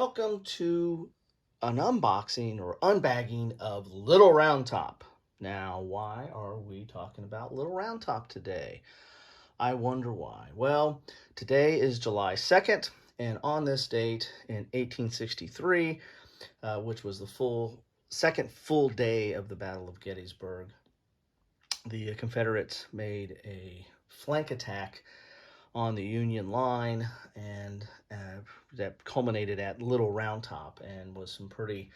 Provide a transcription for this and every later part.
welcome to an unboxing or unbagging of Little Round Top. Now, why are we talking about Little Round Top today? I wonder why. Well, today is July 2nd, and on this date in 1863, which was the second full day of the Battle of Gettysburg, the Confederates made a flank attack on the Union line, and that culminated at Little Round Top, and was some pretty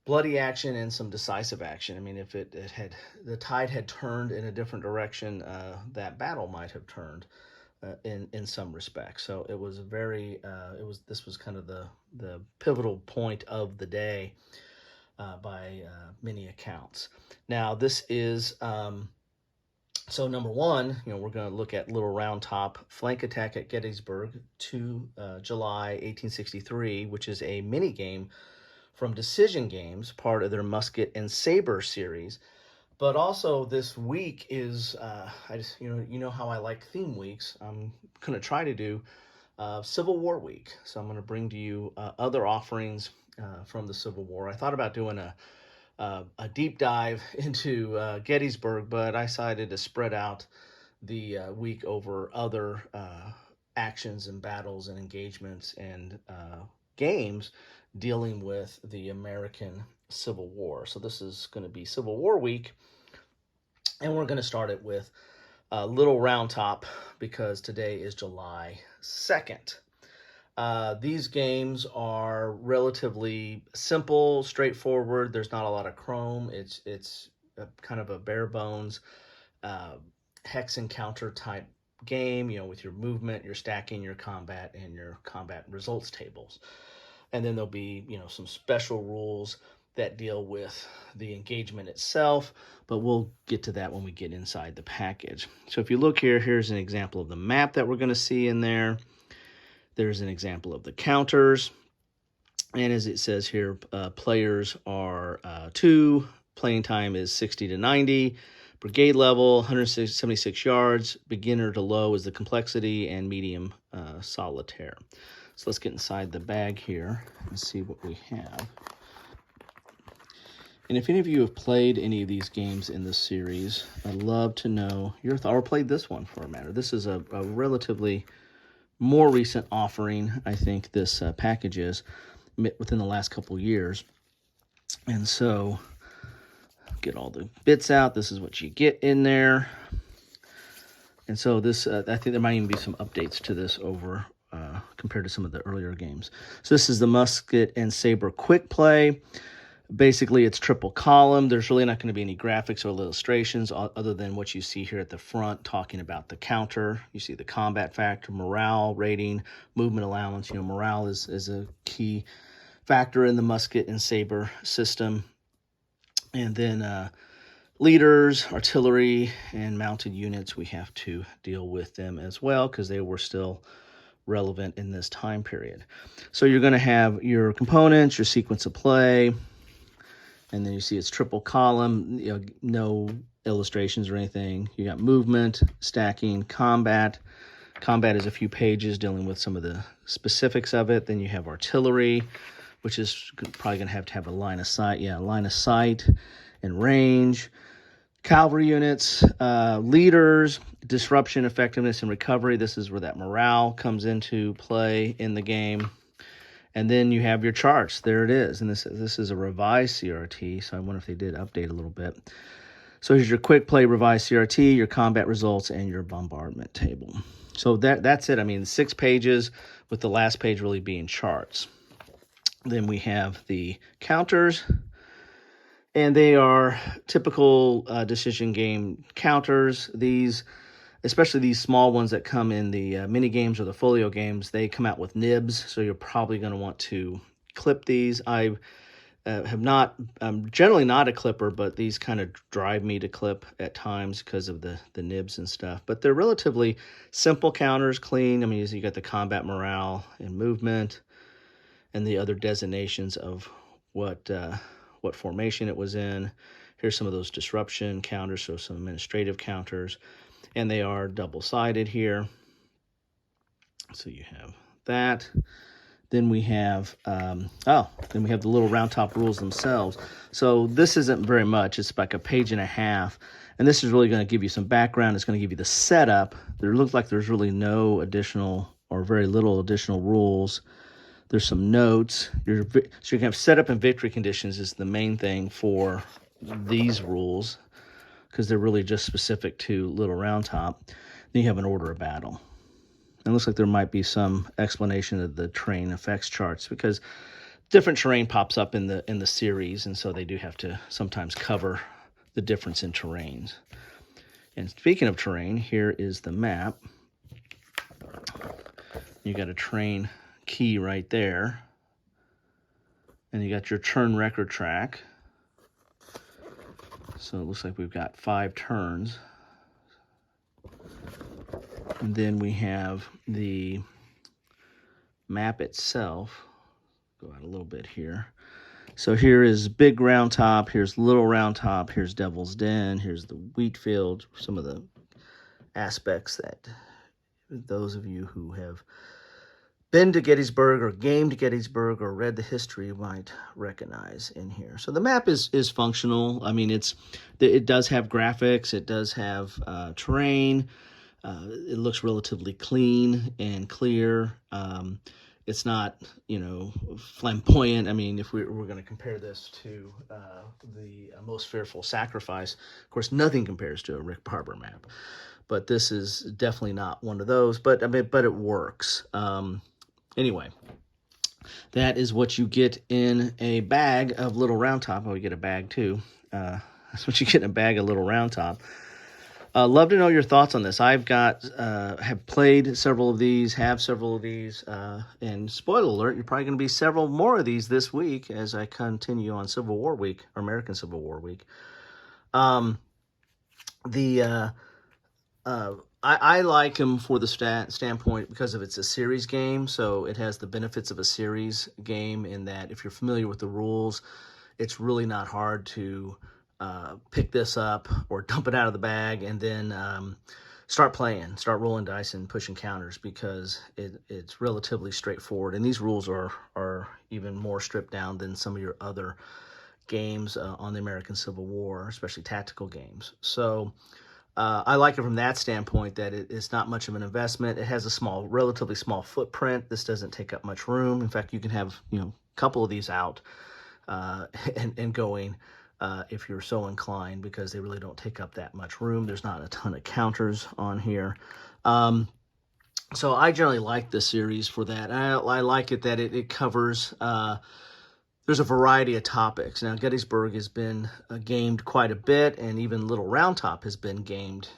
bloody action and some decisive action. I mean, if it had the tide had turned in a different direction, that battle might have turned in some respects. So it was this was kind of the pivotal point of the day by many accounts. Now this is. So number one, we're going to look at Little Round Top flank attack at Gettysburg to July 1863, which is a mini game from Decision Games, part of their Musket and Saber series. But also this week is, you know how I like theme weeks. I'm going to try to do Civil War week. So I'm going to bring to you other offerings from the Civil War. I thought about doing a deep dive into Gettysburg, but I decided to spread out the week over other actions and battles and engagements and games dealing with the American Civil War. So this is going to be Civil War week, and we're going to start it with Little Round Top because today is July 2nd. These games are relatively simple, straightforward. There's not a lot of chrome. It's kind of a bare bones hex encounter type game, with your movement, your stacking, your combat, and your combat results tables. And then there'll be, some special rules that deal with the engagement itself, but we'll get to that when we get inside the package. So if you look here, here's an example of the map that we're going to see in there. There's an example of the counters. And as it says here, players are 2. Playing time is 60 to 90. Brigade level, 176 yards. Beginner to low is the complexity, and medium solitaire. So let's get inside the bag here and see what we have. And if any of you have played any of these games in this series, I'd love to know your thought, or played this one for a matter. This is a relatively more recent offering, I think this package is, within the last couple years. And so, get all the bits out. This is what you get in there. And so this, I think there might even be some updates to this over compared to some of the earlier games. So this is the Musket and Saber Quick Play. Basically, it's triple column. There's really not going to be any graphics or illustrations other than what you see here at the front, talking about the counter. You see the combat factor, morale rating, movement allowance. Morale is a key factor in the Musket and Saber system. And then leaders, artillery, and mounted units, we have to deal with them as well because they were still relevant in this time period. So you're going to have your components, your sequence of play, and then you see it's triple column, no illustrations or anything. You got movement, stacking, combat. Combat is a few pages dealing with some of the specifics of it. Then you have artillery, which is probably going to have a line of sight. Yeah, line of sight and range. Cavalry units, leaders, disruption, effectiveness, and recovery. This is where that morale comes into play in the game. And then you have your charts. There it is. And this is a revised CRT, so I wonder if they did update a little bit. So here's your quick play revised CRT, your combat results, and your bombardment table. So that's it. I mean, 6 pages with the last page really being charts. Then we have the counters, and they are typical decision game counters. These, especially these small ones that come in the mini games or the folio games, they come out with nibs, so you're probably going to want to clip these. I I'm generally not a clipper, but these kind of drive me to clip at times because of the nibs and stuff. But they're relatively simple counters, clean. I mean, you got the combat morale and movement and the other designations of what formation it was in. Here's some of those disruption counters, so some administrative counters. And they are double-sided here. So you have that. Then we have, then we have the little round top rules themselves. So this isn't very much. It's like a page and a half. And this is really going to give you some background. It's going to give you the setup. There looks like there's really no additional or very little additional rules. There's some notes. So you can have setup and victory conditions is the main thing for these rules, because they're really just specific to Little Round Top. Then you have an order of battle. It looks like there might be some explanation of the terrain effects charts, because different terrain pops up in the series, and so they do have to sometimes cover the difference in terrains. And speaking of terrain, here is the map. You got a terrain key right there, and you got your turn record track. So it looks like we've got 5 turns. And then we have the map itself. Go out a little bit here. So here is Big Round Top, here's Little Round Top, here's Devil's Den, here's the wheat field, some of the aspects that those of you who have been to Gettysburg or gamed Gettysburg or read the history might recognize in here. So the map is functional. I mean, it does have graphics, it does have terrain. It looks relatively clean and clear. It's not, flamboyant. I mean, if we're going to compare this to the Most Fearful Sacrifice, of course, nothing compares to a Rick Barber map. But this is definitely not one of those. But it works. Anyway, that is what you get in a bag of Little Round Top. Oh, we get a bag too. That's what you get in a bag of Little Round Top. Love to know your thoughts on this. Have played several of these, and spoiler alert, you're probably going to be several more of these this week as I continue on Civil War Week, or American Civil War Week. I like them for the standpoint because it's a series game, so it has the benefits of a series game in that if you're familiar with the rules, it's really not hard to pick this up or dump it out of the bag and then start rolling dice and pushing counters, because it's relatively straightforward. And these rules are even more stripped down than some of your other games on the American Civil War, especially tactical games. So I like it from that standpoint, that it's not much of an investment. It has a relatively small footprint. This doesn't take up much room. In fact, you can have a couple of these out and going if you're so inclined, because they really don't take up that much room. There's not a ton of counters on here. So I generally like this series for that. I like it that it covers, there's a variety of topics. Now, Gettysburg has been gamed quite a bit, and even Little Round Top has been gamed,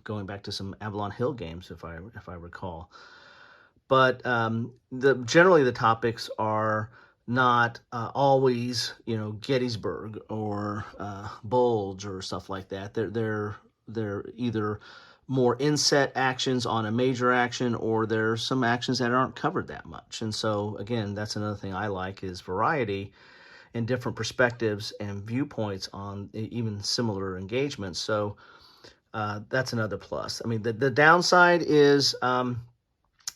going back to some Avalon Hill games, if I recall. But generally the topics are not always, Gettysburg or Bulge or stuff like that. They're either more inset actions on a major action, or there's some actions that aren't covered that much. And so, again, that's another thing I like, is variety and different perspectives and viewpoints on even similar engagements. So that's another plus. I mean, the downside is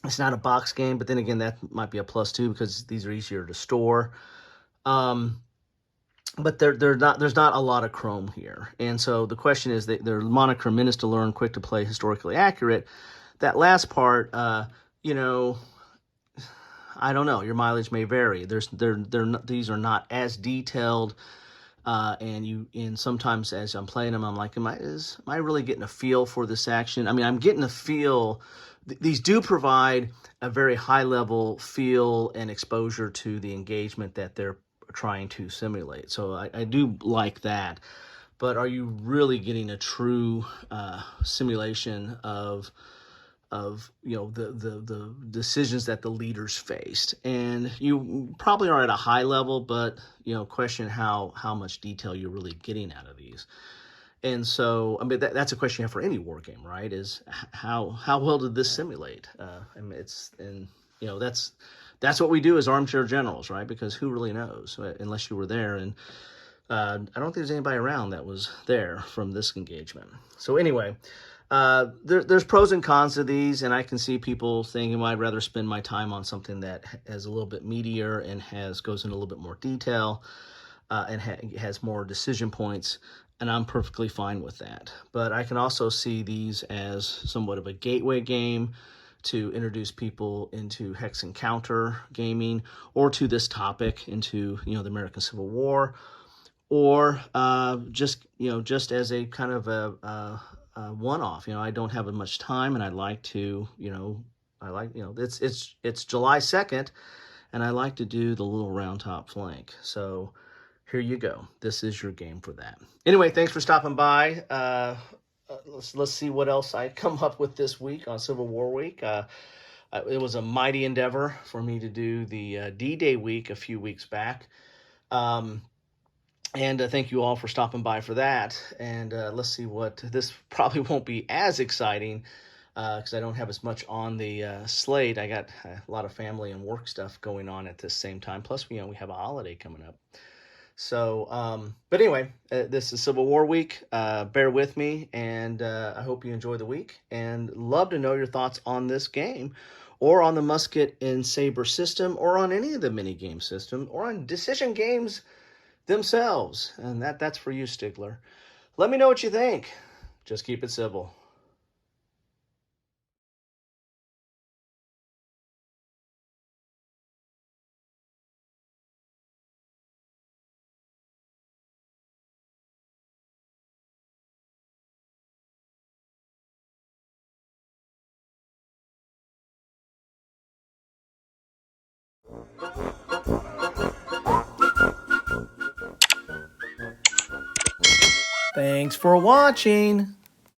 it's not a box game, but then again, that might be a plus too, because these are easier to store. But there's not a lot of chrome here. And so the question is, they're monochrome, to learn, quick to play, historically accurate. That last part, I don't know. Your mileage may vary. These are not as detailed, and sometimes as I'm playing them, I'm like, am I really getting a feel for this action? I mean, I'm getting a feel. These do provide a very high level feel and exposure to the engagement that they're trying to simulate. So I do like that. But are you really getting a true simulation of the decisions that the leaders faced? And you probably are at a high level, but question how much detail you're really getting out of these. And so, I mean, that's a question you have for any war game, right? Is how well did this simulate? I mean, that's what we do as armchair generals, right? Because who really knows unless you were there? And I don't think there's anybody around that was there from this engagement. So anyway, there's pros and cons to these, and I can see people thinking, well, I'd rather spend my time on something that is a little bit meatier and goes into a little bit more detail, and has more decision points, and I'm perfectly fine with that. But I can also see these as somewhat of a gateway game to introduce people into hex and counter gaming, or to this topic, into the American Civil War, or just as a kind of a one-off. I don't have as much time, and I'd like to, it's July 2nd, and I like to do the little round top flank. So here you go. This is your game for that. Anyway, thanks for stopping by. Let's see what else I come up with this week on Civil War Week. It was a mighty endeavor for me to do the D-Day week a few weeks back. And thank you all for stopping by for that. And let's see what this probably won't be as exciting, because I don't have as much on the slate. I got a lot of family and work stuff going on at the same time. Plus, we have a holiday coming up. So, but anyway, this is Civil War Week. Bear with me, and I hope you enjoy the week. And love to know your thoughts on this game, or on the Musket and Saber system, or on any of the mini game system, or on decision games themselves. And that's for you, Stigler. Let me know what you think. Just keep it civil. Thanks for watching.